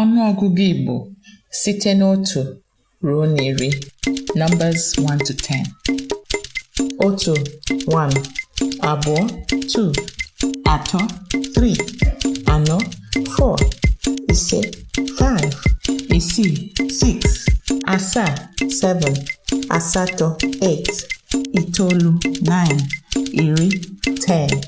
Ọnụọgụgụ Igbo site n'otu ruo n'iri. Numbers 1 to 10. Otu, 1. Abụọ, 2. Atọ, 3. Anọ, 4. Ise, 5. Isii, 6. Asaa, 7. Asatọ, 8. Itoolu, 9. Iri, 10.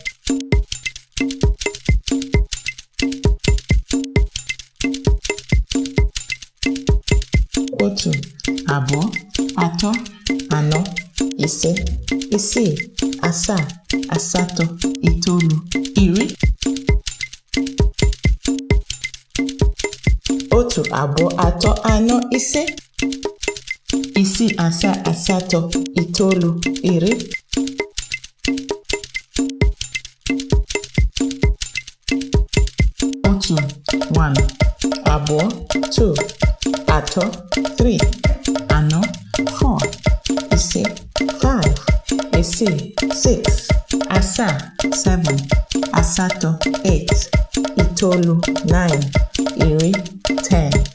Otu, abụọ, atọ, anọ, ise, isii, asaa, asatọ, itoolu, iri. Otu, abụọ, atọ, anọ, ise, isii, asaa, asatọ, itoolu, iri. Otu, 1, abụọ, 2, atọ, 3, anọ, 4, ise, 5, isii, 6, asaa, 7, asatọ, 8, itoolu, 9, iri, 10.